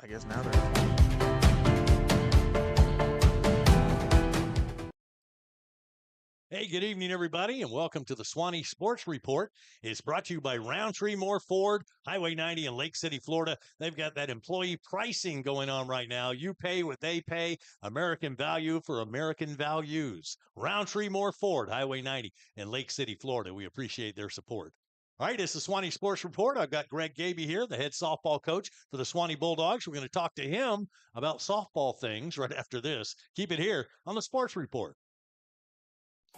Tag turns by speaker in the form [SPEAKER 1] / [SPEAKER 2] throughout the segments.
[SPEAKER 1] I guess now they're.
[SPEAKER 2] Hey, good evening, everybody, and welcome to the Suwannee Sports Report. It's brought to you by Roundtree Moore Ford, Highway 90 in Lake City, Florida. They've got that employee pricing going on right now. You pay what they pay, American value for American values. Roundtree Moore Ford, Highway 90 in Lake City, Florida. We appreciate their support. All right, it's the Suwannee Sports Report. I've got Greg Gabey here, the head softball coach for the Suwannee Bulldogs. We're going to talk to him about softball things right after this. Keep it here on the Sports Report.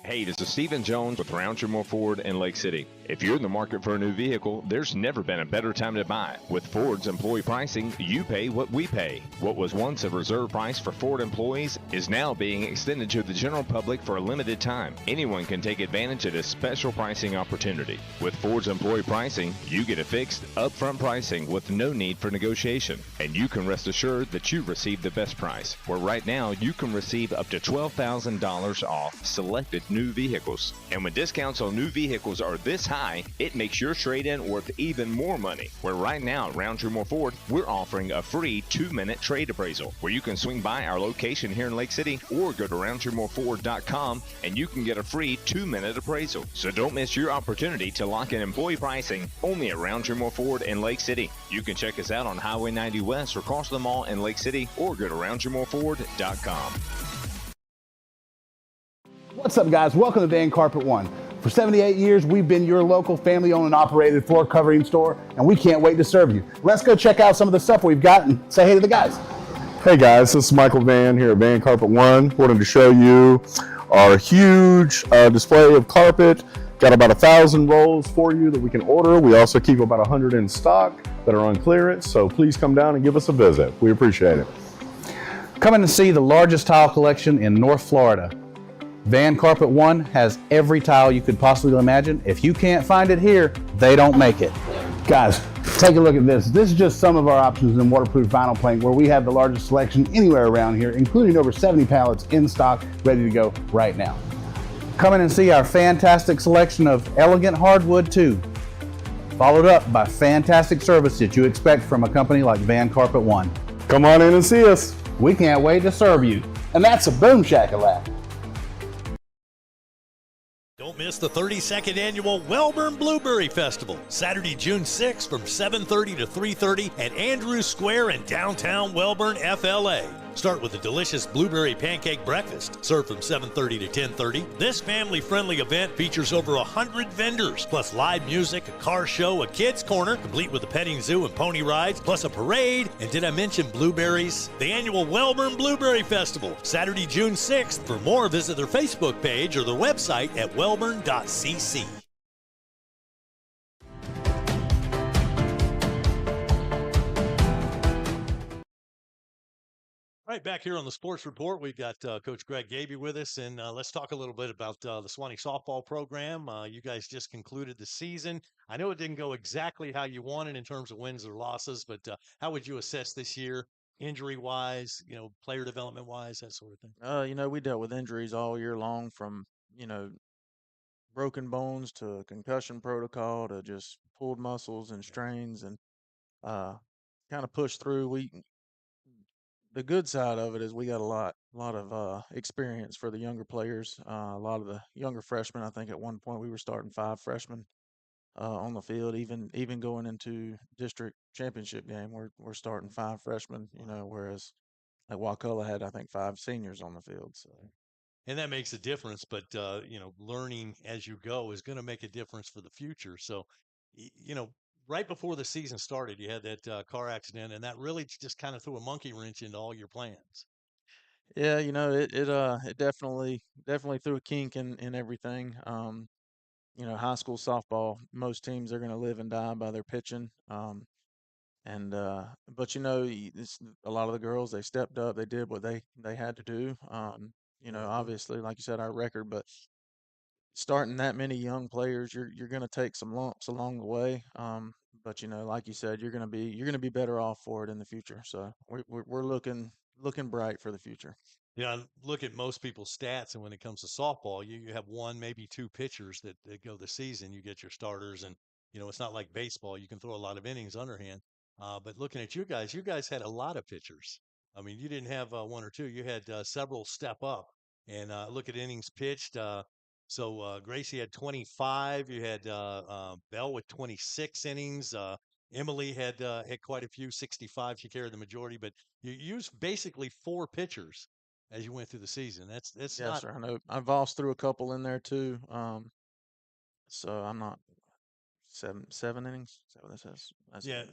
[SPEAKER 3] Hey, this is Stephen Jones with Roundtree Moore Ford in Lake City. If you're in the market for a new vehicle, there's never been a better time to buy. With Ford's employee pricing, you pay what we pay. What was once a reserve price for Ford employees is now being extended to the general public for a limited time. Anyone can take advantage of this special pricing opportunity. With Ford's employee pricing, you get a fixed, upfront pricing with no need for negotiation. And you can rest assured that you receive the best price, where right now you can receive up to $12,000 off selected new vehicles. And when discounts on new vehicles are this high, it makes your trade-in worth even more money. Where right now at Roundtree Moore Ford, we're offering a free 2-minute trade appraisal, where you can swing by our location here in Lake City or go to RoundtreeMoreFord.com and you can get a free 2-minute appraisal. So don't miss your opportunity to lock in employee pricing only at Roundtree Moore Ford in Lake City. You can check us out on Highway 90 West or across the mall in Lake City or go to RoundtreeMoreFord.com.
[SPEAKER 4] What's up, guys? Welcome to Van Carpet One. For 78 years, we've been your local family-owned and operated floor covering store, and we can't wait to serve you. Let's go check out some of the stuff we've got and say hey to the guys.
[SPEAKER 5] Hey guys, this is Michael Van here at Van Carpet One. Wanted to show you our huge display of carpet. Got about 1,000 rolls for you that we can order. We also keep about 100 in stock that are on clearance, so please come down and give us a visit. We appreciate it.
[SPEAKER 4] Come in and see the largest tile collection in North Florida. Van Carpet One has every tile you could possibly imagine. If you can't find it here, they don't make it. Guys, take a look at this. This is just some of our options in waterproof vinyl plank, where we have the largest selection anywhere around here, including over 70 pallets in stock, ready to go right now. Come in and see our fantastic selection of elegant hardwood too, followed up by fantastic service that you expect from a company like Van Carpet One.
[SPEAKER 5] Come on in and see us.
[SPEAKER 4] We can't wait to serve you. And that's a boom shakalaka.
[SPEAKER 2] Don't miss the 32nd annual Wellborn Blueberry Festival, Saturday, June 6th from 7:30 to 3:30 at Andrews Square in downtown Wellborn, FLA. Start with a delicious blueberry pancake breakfast, served from 7:30 to 10:30. This family-friendly event features over 100 vendors, plus live music, a car show, a kids' corner, complete with a petting zoo and pony rides, plus a parade. And did I mention blueberries? The annual Wellborn Blueberry Festival, Saturday, June 6th. For more, visit their Facebook page or their website at wellborn.cc. All right, back here on the Sports Report, we've got Coach Greg Gabey with us, and let's talk a little bit about the Suwannee softball program. You guys just concluded the season. I know it didn't go exactly how you wanted in terms of wins or losses, but how would you assess this year, injury-wise, player development-wise, that sort of thing?
[SPEAKER 1] We dealt with injuries all year long, from broken bones to concussion protocol to just pulled muscles and strains, and kind of pushed through. The good side of it is we got a lot of experience for the younger players. A lot of the younger freshmen. I think at one point we were starting 5 freshmen on the field. Even going into district championship game, we're starting 5 freshmen. Whereas like Wakulla had, I think, 5 seniors on the field. So.
[SPEAKER 2] And that makes a difference, but learning as you go is going to make a difference for the future. So, right before the season started, you had that car accident, and that really just kind of threw a monkey wrench into all your plans.
[SPEAKER 1] Yeah, it definitely threw a kink in everything. High school softball, most teams are going to live and die by their pitching. And but a lot of the girls, they stepped up, they did what they had to do. Obviously, like you said, our record, but starting that many young players, you're going to take some lumps along the way. But like you said, you're going to be better off for it in the future. So we're looking bright for the future.
[SPEAKER 2] Yeah, look at most people's stats, and when it comes to softball, you have 1, maybe 2 pitchers that go the season. You get your starters, and it's not like baseball. You can throw a lot of innings underhand. But looking at you guys had a lot of pitchers. I mean, you didn't have one or two. You had several step up. And look at innings pitched. Gracie had 25. You had Bell with 26 innings. Emily had quite a few, 65. She carried the majority. But you used basically four pitchers as you went through the season. That's
[SPEAKER 1] Yes,
[SPEAKER 2] not
[SPEAKER 1] sir. I know I've lost through a couple in there too. So I'm not seven innings. Is that what this is? That's
[SPEAKER 2] yeah.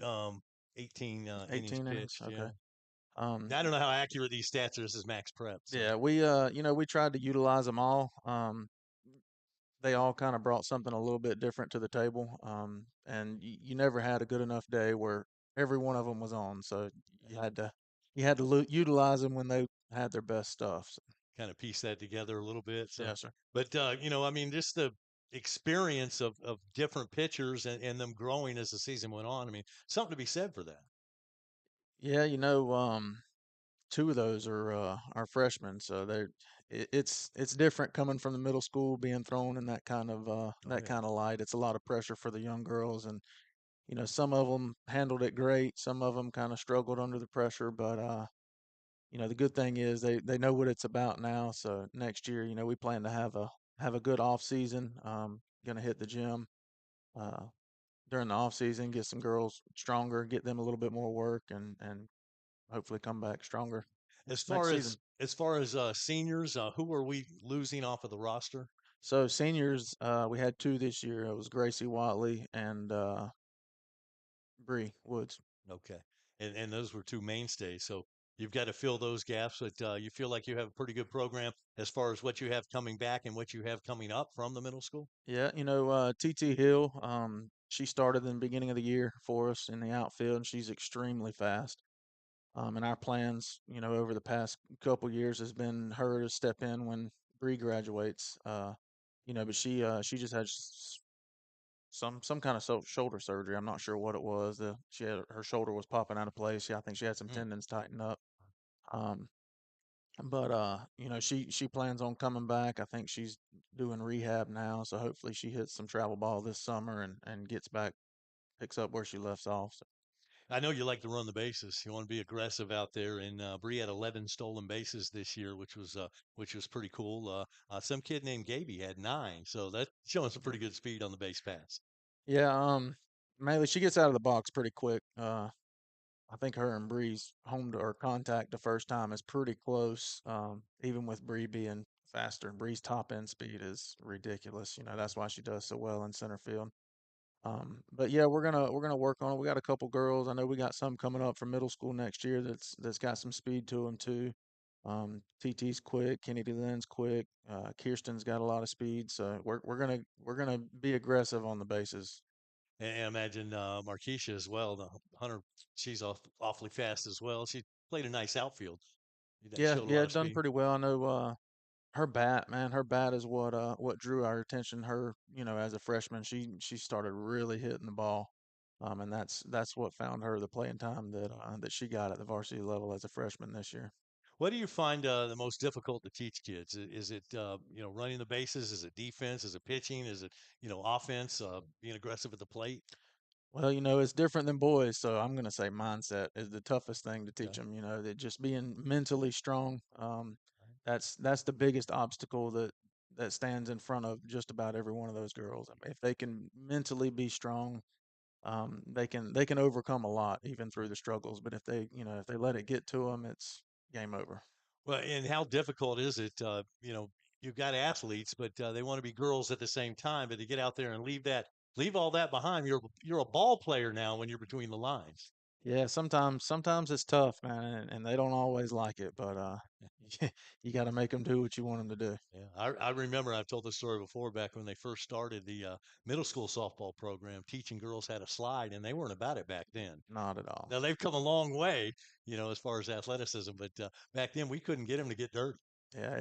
[SPEAKER 2] 18 innings
[SPEAKER 1] 18 innings.
[SPEAKER 2] pitched. Yeah.
[SPEAKER 1] Okay. Um,
[SPEAKER 2] I don't know how accurate these stats are. This is max prep. So
[SPEAKER 1] yeah, we tried to utilize them all. They all kind of brought something a little bit different to the table. And you never had a good enough day where every one of them was on. So you had to utilize them when they had their best stuff. So,
[SPEAKER 2] kind of piece that together a little bit. So,
[SPEAKER 1] yes, sir.
[SPEAKER 2] but I mean, just the experience of different pitchers and them growing as the season went on. I mean, something to be said for that.
[SPEAKER 1] Yeah, two of those are freshmen, so it's different coming from the middle school, being thrown in that kind of
[SPEAKER 2] Oh
[SPEAKER 1] that
[SPEAKER 2] yeah.
[SPEAKER 1] kind of light. It's a lot of pressure for the young girls, and some of them handled it great, some of them kind of struggled under the pressure, but the good thing is they know what it's about now. So next year, we plan to have a good off season. Gonna hit the gym uh, during the off season, get some girls stronger, get them a little bit more work, and hopefully come back stronger
[SPEAKER 2] As
[SPEAKER 1] next
[SPEAKER 2] far
[SPEAKER 1] season.
[SPEAKER 2] as seniors, who are we losing off of the roster?
[SPEAKER 1] So seniors, we had two this year. It was Gracie Watley and Bree Woods.
[SPEAKER 2] Okay, and those were two mainstays. So you've got to fill those gaps. But you feel like you have a pretty good program as far as what you have coming back and what you have coming up from the middle school.
[SPEAKER 1] Yeah, TT Hill. She started in the beginning of the year for us in the outfield, and she's extremely fast. And our plans, over the past couple years has been her to step in when Bree graduates. But she just had some kind of shoulder surgery. I'm not sure what it was. She had her shoulder was popping out of place. Yeah, I think she had some
[SPEAKER 2] Hmm.
[SPEAKER 1] tendons tightened up. Um, but she plans on coming back. I think she's doing rehab now, so hopefully she hits some travel ball this summer and gets back, picks up where she left off. So,
[SPEAKER 2] I know you like to run the bases. You want to be aggressive out there. And Bree had 11 stolen bases this year, which was pretty cool. Some kid named Gabey had 9, so that's showing some pretty good speed on the base pass.
[SPEAKER 1] yeah, mainly she gets out of the box pretty quick. I think her and Bree's home to or contact the first time is pretty close. Even with Bree being faster, Bree's top end speed is ridiculous. That's why she does so well in center field. But yeah, we're gonna work on it. We got a couple girls. I know we got some coming up from middle school next year that's got some speed to them too. TT's quick, Kennedy Lynn's quick, Kirsten's got a lot of speed. So we're gonna be aggressive on the bases.
[SPEAKER 2] And I imagine Markeisha as well, the hunter. She's awfully fast as well. She played a nice outfield. That
[SPEAKER 1] Yeah,
[SPEAKER 2] showed a lot
[SPEAKER 1] yeah,
[SPEAKER 2] of
[SPEAKER 1] done
[SPEAKER 2] speed.
[SPEAKER 1] pretty well. I know her bat, man, her bat is what drew our attention. Her, as a freshman, she started really hitting the ball. And that's what found her the playing time that she got at the varsity level as a freshman this year.
[SPEAKER 2] What do you find the most difficult to teach kids? Is it running the bases? Is it defense? Is it pitching? Is it offense? Being aggressive at the plate?
[SPEAKER 1] Well, it's different than boys, so I'm gonna say mindset is the toughest thing to teach
[SPEAKER 2] Okay.
[SPEAKER 1] them. That just being mentally strong. That's the biggest obstacle that stands in front of just about every one of those girls. I mean, if they can mentally be strong, they can overcome a lot even through the struggles. But if they let it get to them, it's game over.
[SPEAKER 2] Well, and how difficult is it? You've got athletes, but they want to be girls at the same time. But to get out there and leave all that behind, you're a ball player now when you're between the lines.
[SPEAKER 1] Yeah, sometimes it's tough, man, and they don't always like it, but you got to make them do what you want them to do.
[SPEAKER 2] Yeah, I remember I've told this story before back when they first started the middle school softball program, teaching girls how to slide, and they weren't about it back then.
[SPEAKER 1] Not at all.
[SPEAKER 2] Now they've come a long way, as far as athleticism, but back then we couldn't get them to get dirty.
[SPEAKER 1] Yeah,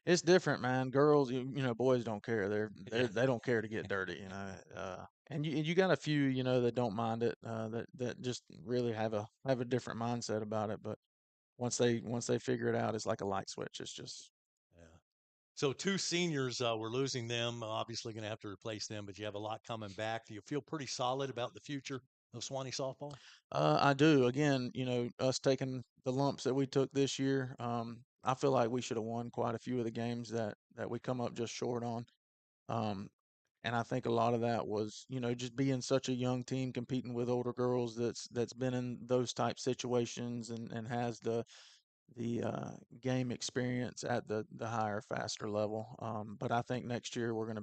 [SPEAKER 1] it's different, man. Girls, boys don't care.
[SPEAKER 2] Yeah.
[SPEAKER 1] They don't care to get dirty, and you got a few, that don't mind it, that just really have a different mindset about it. But once they figure it out, it's like a light switch. It's just
[SPEAKER 2] Yeah. So two seniors, we're losing them. Obviously, going to have to replace them, but you have a lot coming back. Do you feel pretty solid about the future of Suwannee softball?
[SPEAKER 1] I do. Again, us taking the lumps that we took this year, I feel like we should have won quite a few of the games that we come up just short on. Um, and I think a lot of that was, just being such a young team competing with older girls that's been in those type situations and has the game experience at the higher, faster level. But I think next year we're gonna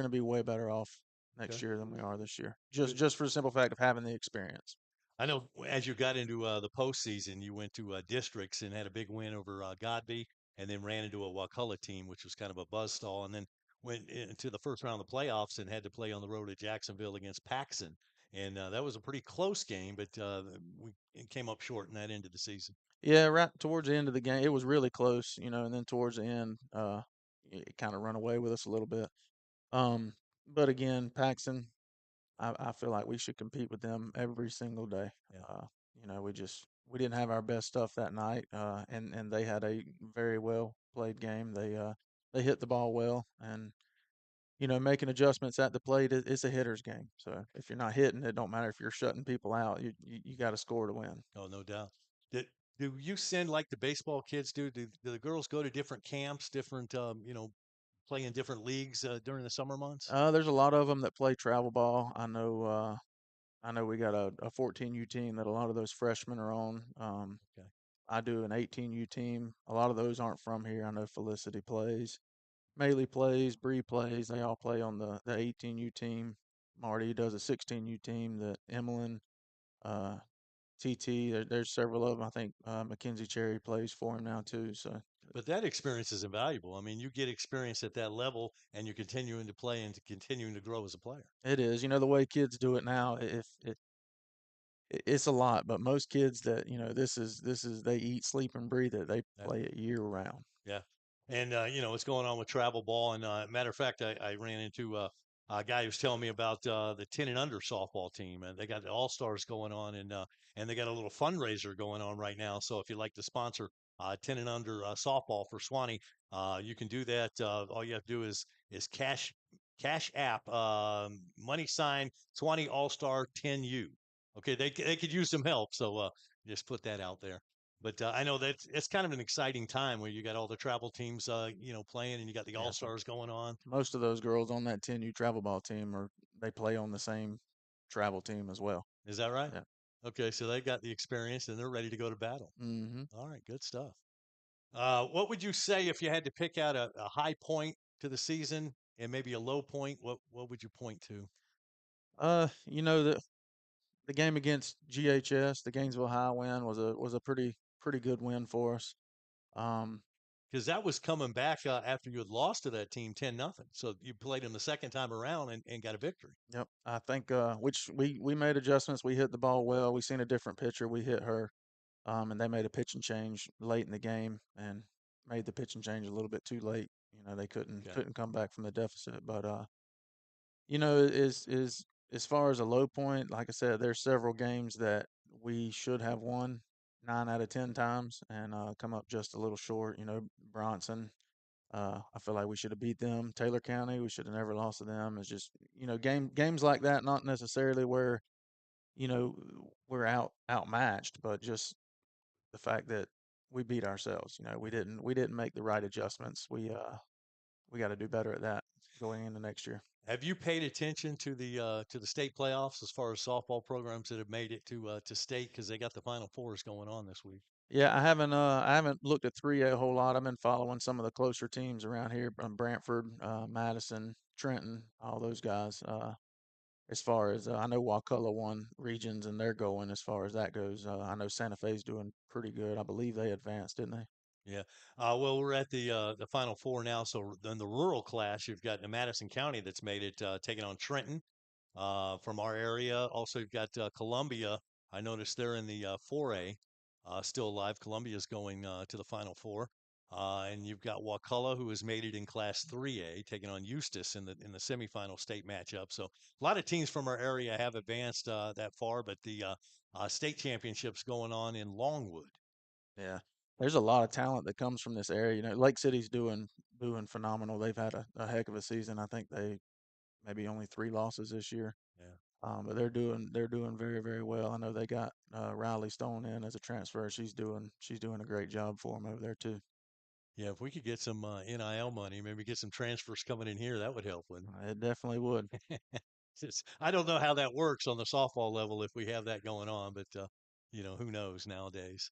[SPEAKER 1] be way better off next
[SPEAKER 2] Okay.
[SPEAKER 1] year than we are this year.
[SPEAKER 2] Good.
[SPEAKER 1] Just for the simple fact of having the experience.
[SPEAKER 2] I know as you got into the postseason, you went to districts and had a big win over Godby, and then ran into a Wakulla team, which was kind of a buzzsaw, and then went into the first round of the playoffs and had to play on the road at Jacksonville against Paxson, and that was a pretty close game, but we came up short in that end of the season.
[SPEAKER 1] Yeah, right towards the end of the game, it was really close, and then towards the end, it kind of run away with us a little bit. Um, but again, Paxton, I feel like we should compete with them every single day.
[SPEAKER 2] Yeah.
[SPEAKER 1] We didn't have our best stuff that night, and they had a very well played game. They hit the ball well, and making adjustments at the plate, it's a hitter's game. So if you're not hitting, it don't matter if you're shutting people out. You got to score to win.
[SPEAKER 2] Oh, no doubt. Did, do you send like the baseball kids do? Do the girls go to different camps, different play in different leagues during the summer months?
[SPEAKER 1] There's a lot of them that play travel ball. I know we got a 14U team that a lot of those freshmen are on.
[SPEAKER 2] Okay.
[SPEAKER 1] I do an 18U team. A lot of those aren't from here. I know Felicity plays, Maylee plays, Bree plays. They all play on the 18U team. Marty does a 16U team. That Emmeline, uh, TT. There's several of them. I think Mackenzie Cherry plays for him now too. So
[SPEAKER 2] But that experience is invaluable. I mean, you get experience at that level and you're continuing to play and continuing to grow as a player.
[SPEAKER 1] it is. The way kids do it now. If it's a lot, but most kids that this is they eat, sleep, and breathe it. They
[SPEAKER 2] Yeah.
[SPEAKER 1] play it year round.
[SPEAKER 2] Yeah. And, what's going on with travel ball. And matter of fact, I ran into a guy who was telling me about the 10 and under softball team. And they got the All Stars going on and they got a little fundraiser going on right now. So if you'd like to sponsor 10 and under softball for Suwannee, you can do that. All you have to do is cash app, money sign Suwannee All Star 10U. Okay. They could use some help. So just put that out there. But I know that it's kind of an exciting time where you got all the travel teams, playing, and you got the All
[SPEAKER 1] Yeah,
[SPEAKER 2] Stars going on.
[SPEAKER 1] most of those girls on that 10U travel ball team they play on the same travel team as well.
[SPEAKER 2] Is that right?
[SPEAKER 1] Yeah.
[SPEAKER 2] Okay, so they got the experience and they're ready to go to battle.
[SPEAKER 1] Hmm.
[SPEAKER 2] All right, good stuff. What would you say if you had to pick out a high point to the season and maybe a low point? What would you point to?
[SPEAKER 1] The game against GHS, the Gainesville High win was a pretty good win for us. Um,
[SPEAKER 2] Because that was coming back after you had lost to that team 10-0. So you played them the second time around and got a victory.
[SPEAKER 1] yep, I think which we made adjustments. We hit the ball well. We seen a different pitcher. We hit her, and they made a pitching change late in the game and made the pitching change a little bit too late. They couldn't
[SPEAKER 2] Okay.
[SPEAKER 1] couldn't come back from the deficit. But as far as a low point, like I said, there's several games that we should have won 9 out of 10 times and come up just a little short. Bronson. I feel like we should have beat them. Taylor County, we should have never lost to them. It's just games like that, not necessarily where we're outmatched, but just the fact that we beat ourselves. We didn't make the right adjustments. We got to do better at that going into next year.
[SPEAKER 2] Have you paid attention to the state playoffs as far as softball programs that have made it to state because they got the Final Fours going on this week?
[SPEAKER 1] Yeah, I haven't looked at 3A a whole lot. I've been following some of the closer teams around here, Brantford, Madison, Trenton, all those guys. As far as I know, Wakulla won regions and they're going as far as that goes. I know Santa Fe's doing pretty good. I believe they advanced, didn't they?
[SPEAKER 2] Yeah. Well, we're at the Final Four now. So then the rural class, you've got Madison County that's made it, taking on Trenton from our area. Also, you've got Columbia. I noticed they're in the 4A, still alive. Columbia's going to the Final Four. And you've got Wakulla, who has made it in Class 3A, taking on Eustis in the semifinal state matchup. So a lot of teams from our area have advanced that far, but the state championships going on in Longwood.
[SPEAKER 1] Yeah. There's a lot of talent that comes from this area. Lake City's doing phenomenal. They've had a heck of a season. I think they maybe only 3 losses this year.
[SPEAKER 2] Yeah.
[SPEAKER 1] But they're doing very, very well. I know they got Riley Stone in as a transfer. She's doing a great job for them over there too.
[SPEAKER 2] Yeah, if we could get some NIL money, maybe get some transfers coming in here, that would help, wouldn't
[SPEAKER 1] It definitely would.
[SPEAKER 2] it? I don't know how that works on the softball level if we have that going on, but who knows nowadays.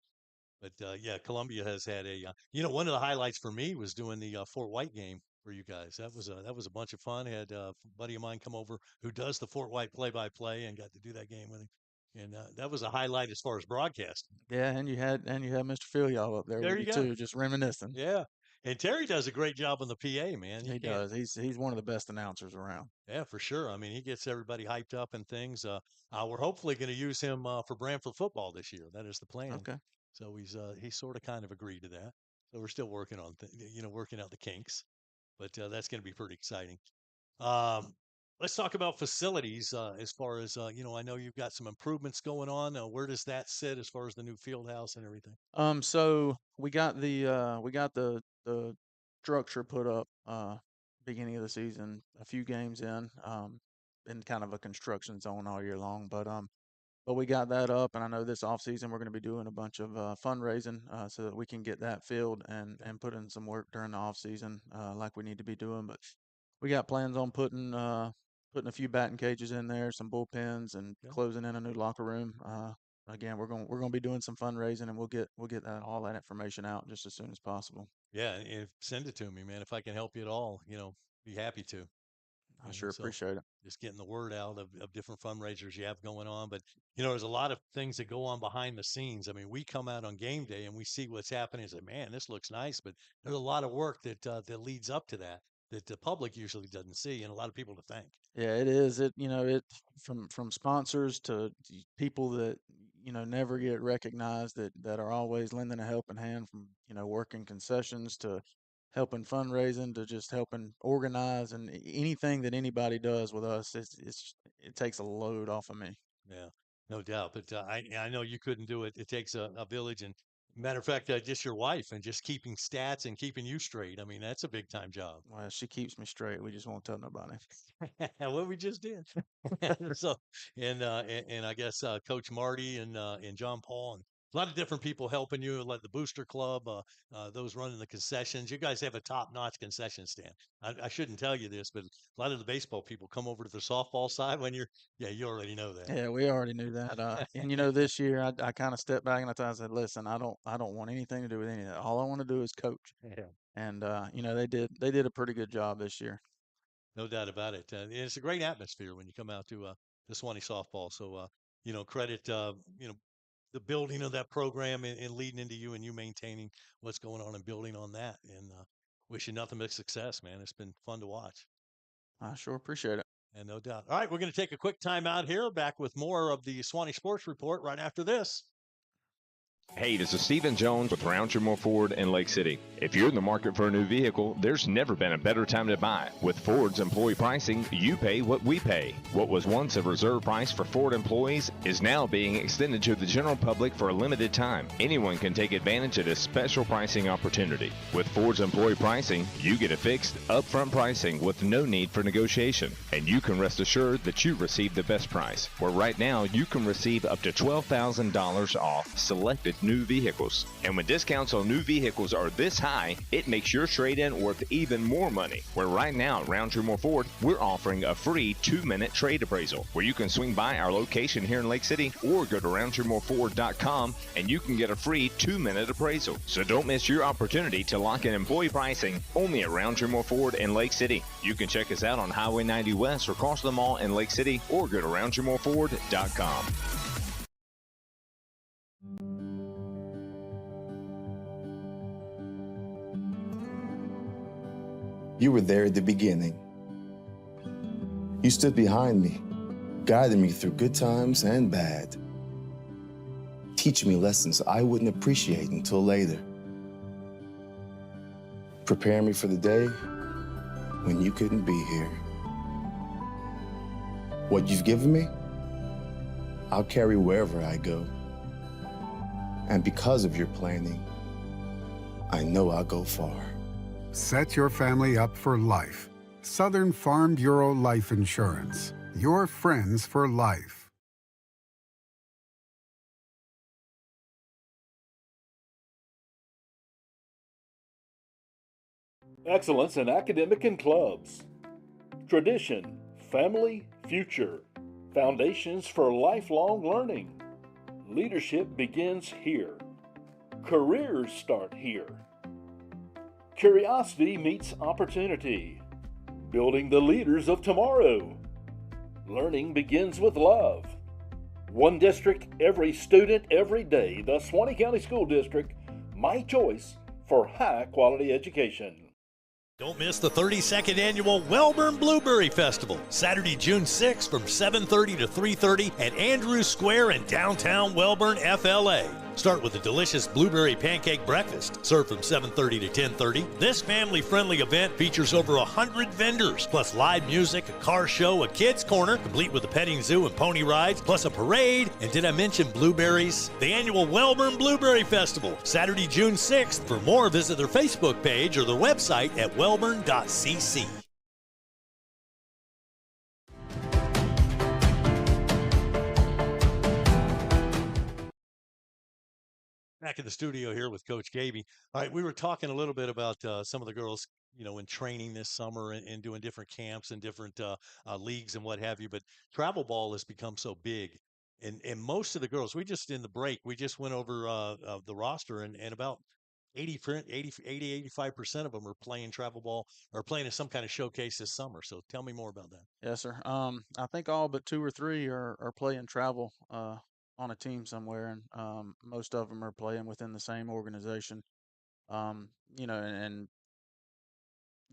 [SPEAKER 2] But yeah, Columbia has had one of the highlights for me was doing the Fort White game for you guys. That was a bunch of fun. I had a buddy of mine come over who does the Fort White play-by-play and got to do that game with him, and that was a highlight as far as broadcasting.
[SPEAKER 1] Yeah, and you had Mr. Phil y'all up there
[SPEAKER 2] There
[SPEAKER 1] with
[SPEAKER 2] you
[SPEAKER 1] you
[SPEAKER 2] go.
[SPEAKER 1] too, just reminiscing.
[SPEAKER 2] Yeah, and Terry does a great job on the PA, man.
[SPEAKER 1] He does. He's one of the best announcers around.
[SPEAKER 2] Yeah, for sure. I mean, he gets everybody hyped up and things. We're hopefully going to use him for Branford football this year. That is the plan.
[SPEAKER 1] Okay.
[SPEAKER 2] So he's sort of kind of agreed to that. So we're still working on working out the kinks, but that's going to be pretty exciting. Um, let's talk about facilities as far as I know you've got some improvements going on. Where does that sit as far as the new field house and everything?
[SPEAKER 1] So we got the structure put up beginning of the season, a few games in kind of a construction zone all year long. But we got that up, and I know this off season we're going to be doing a bunch of fundraising so that we can get that filled and put in some work during the off season like we need to be doing. But we got plans on putting a few batting cages in there, some bullpens, and closing in a new locker room. Again, we're gonna be doing some fundraising, and we'll get all that information out just as soon as possible.
[SPEAKER 2] Yeah, send it to me, man. If I can help you at all, be happy to.
[SPEAKER 1] I sure
[SPEAKER 2] So
[SPEAKER 1] appreciate it.
[SPEAKER 2] just getting the word out of different fundraisers you have going on. But, there's a lot of things that go on behind the scenes. I mean, we come out on game day and we see what's happening and say, man, this looks nice. But there's a lot of work that leads up to that the public usually doesn't see, and a lot of people to thank.
[SPEAKER 1] Yeah, it is. It from sponsors to people that never get recognized that are always lending a helping hand, from working concessions to helping fundraising to just helping organize, and anything that anybody does with us, it takes a load off of me.
[SPEAKER 2] Yeah, no doubt. But I know you couldn't do it. It takes a village. And matter of fact, just your wife and just keeping stats and keeping you straight. I mean, that's a big time job.
[SPEAKER 1] Well, she keeps me straight. We just won't tell nobody.
[SPEAKER 2] What we just did. So, and I guess Coach Marty and John Paul and a lot of different people helping you, like the Booster Club, those running the concessions. You guys have a top-notch concession stand. I shouldn't tell you this, but a lot of the baseball people come over to the softball side when you already know that.
[SPEAKER 1] Yeah, we already knew that. And this year I kind of stepped back and I said, listen, I don't want anything to do with any of that. All I want to do is coach.
[SPEAKER 2] Yeah.
[SPEAKER 1] And they did a pretty good job this year.
[SPEAKER 2] No doubt about it. And it's a great atmosphere when you come out to the Suwannee softball. So, credit, the building of that program and leading into you and you maintaining what's going on and building on that. And wish you nothing but success, man. It's been fun to watch.
[SPEAKER 1] I sure appreciate it.
[SPEAKER 2] And no doubt. All right, we're going to take a quick time out here. Back with more of the Suwannee Sports Report right after this.
[SPEAKER 3] Hey, this is Stephen Jones with Roundtree Moore Ford in Lake City. If you're in the market for a new vehicle, there's never been a better time to buy. With Ford's employee pricing, you pay what we pay. What was once a reserve price for Ford employees is now being extended to the general public for a limited time. Anyone can take advantage of this special pricing opportunity. With Ford's employee pricing, you get a fixed, upfront pricing with no need for negotiation. And you can rest assured that you receive the best price, where right now you can receive up to $12,000 off selected new vehicles. And when discounts on new vehicles are this high, it makes your trade-in worth even more money. Where right now at Roundtree Moore Ford, we're offering a free 2-minute trade appraisal, where you can swing by our location here in Lake City or go to RoundtreeMoreFord.com and you can get a free 2-minute appraisal. So don't miss your opportunity to lock in employee pricing only at Roundtree Moore Ford in Lake City. You can check us out on Highway 90 West or across the mall in Lake City or go to RoundtreeMoreFord.com.
[SPEAKER 6] You were there at the beginning. You stood behind me, guiding me through good times and bad, teaching me lessons I wouldn't appreciate until later, preparing me for the day when you couldn't be here. What you've given me, I'll carry wherever I go. And because of your planning, I know I'll go far.
[SPEAKER 7] Set your family up for life. Southern Farm Bureau Life Insurance. Your friends for life.
[SPEAKER 8] Excellence in academic and clubs. Tradition, family, future. Foundations for lifelong learning. Leadership begins here. Careers start here. Curiosity meets opportunity. Building the leaders of tomorrow. Learning begins with love. One district, every student, every day. The Suwannee County School District, my choice for high quality education.
[SPEAKER 2] Don't miss the 32nd annual Wellborn Blueberry Festival, Saturday, June 6th from 7:30 to 3:30 at Andrews Square in downtown Wellborn, FLA. Start with a delicious blueberry pancake breakfast, served from 7:30 to 10:30. This family-friendly event features over 100 vendors, plus live music, a car show, a kids' corner, complete with a petting zoo and pony rides, plus a parade. And did I mention blueberries? The annual Wellborn Blueberry Festival, Saturday, June 6th. For more, visit their Facebook page or their website at wellborn.cc. Back in the studio here with Coach Gabey. All right, we were talking a little bit about some of the girls, in training this summer and doing different camps and different leagues and what have you. But travel ball has become so big, and most of the girls, we just in the break, we just went over the roster, and about 85% of them are playing travel ball or playing in some kind of showcase this summer. So tell me more about that.
[SPEAKER 1] Yes, sir. I think all but two or three are playing travel on a team somewhere, and most of them are playing within the same organization. And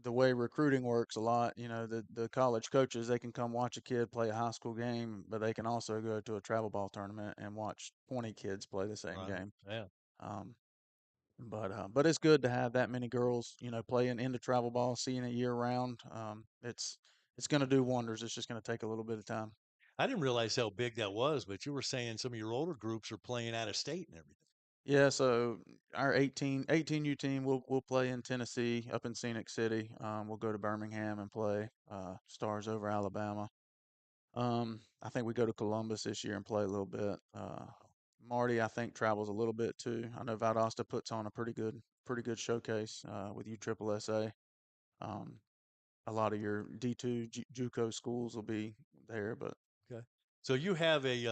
[SPEAKER 1] the way recruiting works a lot, the college coaches, they can come watch a kid play a high school game, but they can also go to a travel ball tournament and watch 20 kids play the same
[SPEAKER 2] Right.
[SPEAKER 1] game.
[SPEAKER 2] Yeah.
[SPEAKER 1] Um, but it's good to have that many girls, playing into travel ball, seeing it year round. It's going to do wonders. It's just going to take a little bit of time.
[SPEAKER 2] I didn't realize how big that was, but you were saying some of your older groups are playing out of state and everything.
[SPEAKER 1] Yeah, so our 18U team will play in Tennessee, up in Scenic City. We'll go to Birmingham and play Stars over Alabama. I think we go to Columbus this year and play a little bit. Marty, I think, travels a little bit too. I know Valdosta puts on a pretty good showcase with USSSA. Um, a lot of your D2 JUCO schools will be there, but
[SPEAKER 2] Okay. So you have as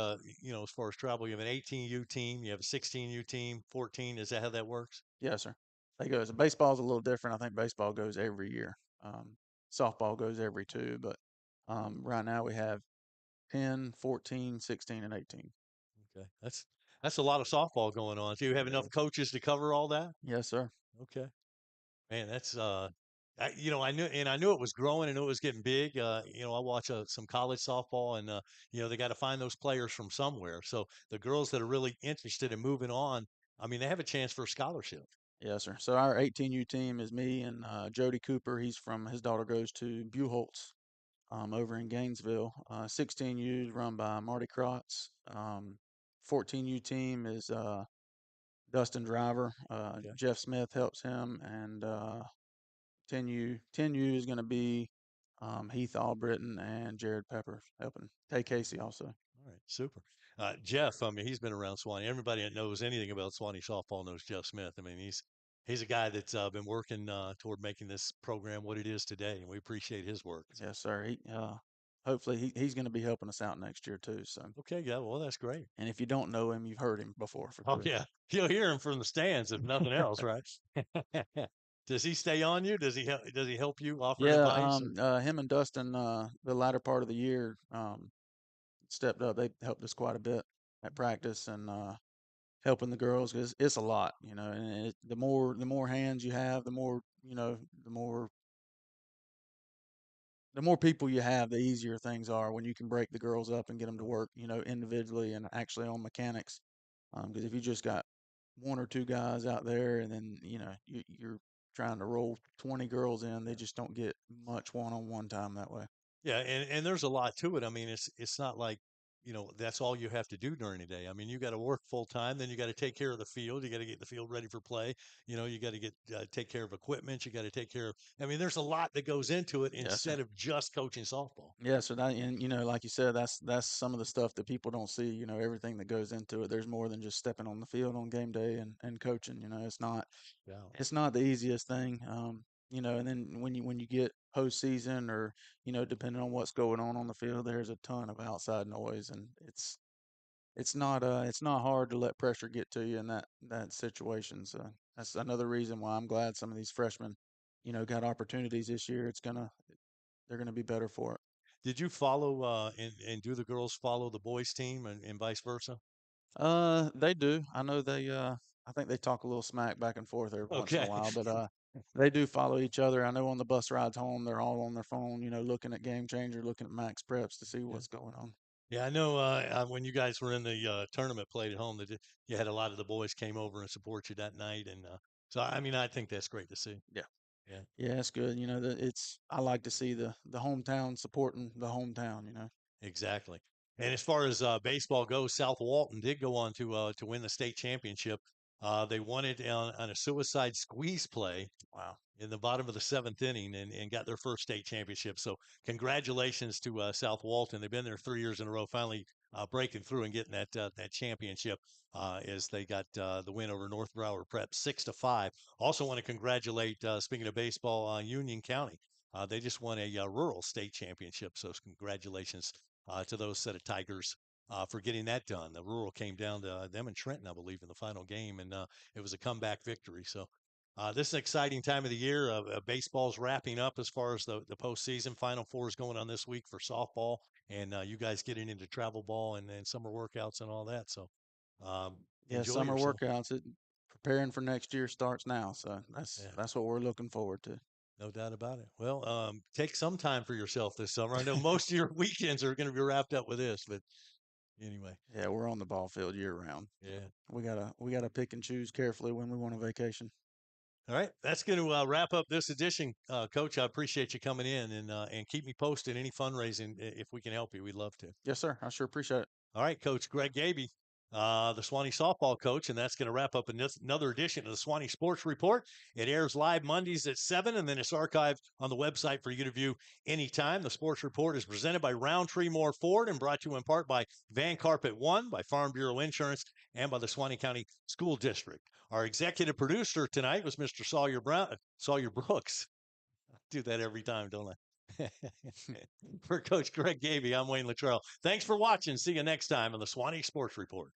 [SPEAKER 2] far as travel, you have an 18U team, you have a 16U team, 14. Is that how that works?
[SPEAKER 1] yes, sir. They goes. Baseball's a little different. I think baseball goes every year. Softball goes every two, but right now we have 10, 14, 16, and 18.
[SPEAKER 2] Okay. That's a lot of softball going on. Do you have enough coaches to cover all that?
[SPEAKER 1] Yes, sir.
[SPEAKER 2] Okay. Man, that's I knew it was growing. I knew it was getting big. I watch some college softball, and they got to find those players from somewhere. So the girls that are really interested in moving on, I mean, they have a chance for a scholarship.
[SPEAKER 1] Yes, sir. So our 18U team is me and Jody Cooper. His daughter goes to Buchholz over in Gainesville. 16U is run by Marty Krotz. 14U team is Dustin Driver.
[SPEAKER 2] Okay.
[SPEAKER 1] Jeff Smith helps him, and 10U is going to be Heath Albritton and Jared Peppers helping. Tay Casey also.
[SPEAKER 2] All right, super. Jeff, I mean, he's been around Suwannee. Everybody that knows anything about Suwannee softball knows Jeff Smith. I mean, he's a guy that's been working toward making this program what it is today, and we appreciate his work.
[SPEAKER 1] Yes, sir. Hopefully he's going to be helping us out next year too. So.
[SPEAKER 2] Okay, yeah, well, that's great.
[SPEAKER 1] And if you don't know him, you've heard him before for
[SPEAKER 2] Oh
[SPEAKER 1] sure.
[SPEAKER 2] yeah, you'll hear him from the stands if nothing else, right? Does he stay on you? Does he help you offer
[SPEAKER 1] Yeah,
[SPEAKER 2] advice?
[SPEAKER 1] him and Dustin, the latter part of the year, stepped up. They helped us quite a bit at practice and helping the girls because it's a lot, And the more hands you have, the more people you have, the easier things are when you can break the girls up and get them to work, individually and actually on mechanics. Because if you just got one or two guys out there and then, you're trying to roll 20 girls in, they just don't get much one-on-one time that way.
[SPEAKER 2] Yeah, and there's a lot to it. I mean, it's not like that's all you have to do during the day. I mean, you got to work full time, then you got to take care of the field. You got to get the field ready for play. You got to take care of equipment. You got to take care of. I mean, there's a lot that goes into it
[SPEAKER 1] Yes, sir.
[SPEAKER 2] instead of just coaching softball.
[SPEAKER 1] Yeah, so that, and like you said, that's some of the stuff that people don't see. Everything that goes into it. There's more than just stepping on the field on game day and coaching.
[SPEAKER 2] Yeah.
[SPEAKER 1] It's not the easiest thing. And then when you get postseason, or depending on what's going on the field, there's a ton of outside noise, and it's not hard to let pressure get to you in that situation. So that's another reason why I'm glad some of these freshmen, got opportunities this year. They're gonna be better for it.
[SPEAKER 2] Did you follow and do the girls follow the boys team and vice versa?
[SPEAKER 1] They do. I know they. I think they talk a little smack back and forth every once in a
[SPEAKER 2] Okay.
[SPEAKER 1] while, but they do follow each other. I know on the bus rides home, they're all on their phone, looking at Game Changer, looking at Max Preps to see
[SPEAKER 2] Yeah.
[SPEAKER 1] what's going on.
[SPEAKER 2] Yeah, I know. When you guys were in the tournament, played at home, that you had a lot of the boys came over and support you that night, and so I mean, I think that's great to see.
[SPEAKER 1] Yeah,
[SPEAKER 2] Yeah,
[SPEAKER 1] yeah, it's good. I like to see the hometown supporting the hometown.
[SPEAKER 2] exactly. And as far as baseball goes, South Walton did go on to win the state championship. They won it on a suicide squeeze play
[SPEAKER 1] Wow.
[SPEAKER 2] in the bottom of the seventh inning and got their first state championship. So congratulations to South Walton. They've been there 3 years in a row, finally breaking through and getting that championship as they got the win over North Broward Prep 6-5. Also want to congratulate, speaking of baseball, Union County. They just won a rural state championship. So congratulations to those set of Tigers. For getting that done. The rural came down to them and Trenton, I believe, in the final game, and it was a comeback victory. So this is an exciting time of the year. Baseball's wrapping up as far as the postseason. Final Four is going on this week for softball, and you guys getting into travel ball and summer workouts and all that. So
[SPEAKER 1] Yeah,
[SPEAKER 2] enjoy
[SPEAKER 1] summer
[SPEAKER 2] yourself.
[SPEAKER 1] workouts. Preparing for next year starts now, so that's
[SPEAKER 2] Yeah,
[SPEAKER 1] that's what we're looking forward to.
[SPEAKER 2] no doubt about it. Well, take some time for yourself this summer. I know most of your weekends are going to be wrapped up with this, but anyway,
[SPEAKER 1] Yeah, we're on the ball field year round.
[SPEAKER 2] yeah.
[SPEAKER 1] We gotta pick and choose carefully when we want a vacation.
[SPEAKER 2] All right, that's going to wrap up this edition, Coach. I appreciate you coming in and keep me posted any fundraising if we can help you. We'd love to.
[SPEAKER 1] Yes, sir. I sure appreciate it.
[SPEAKER 2] All right, Coach Greg Gabey, the Suwannee softball coach, and that's going to wrap up another edition of the Suwannee Sports Report. It airs live Mondays at 7, and then it's archived on the website for you to view anytime. The Sports Report is presented by Roundtree Moore Ford and brought to you in part by Van Carpet One, by Farm Bureau Insurance, and by the Suwannee County School District. Our executive producer tonight was Mr. Sawyer Brooks. I do that every time, don't I? For Coach Greg Gabey, I'm Wayne Littrell. Thanks for watching. See you next time on the Suwannee Sports Report.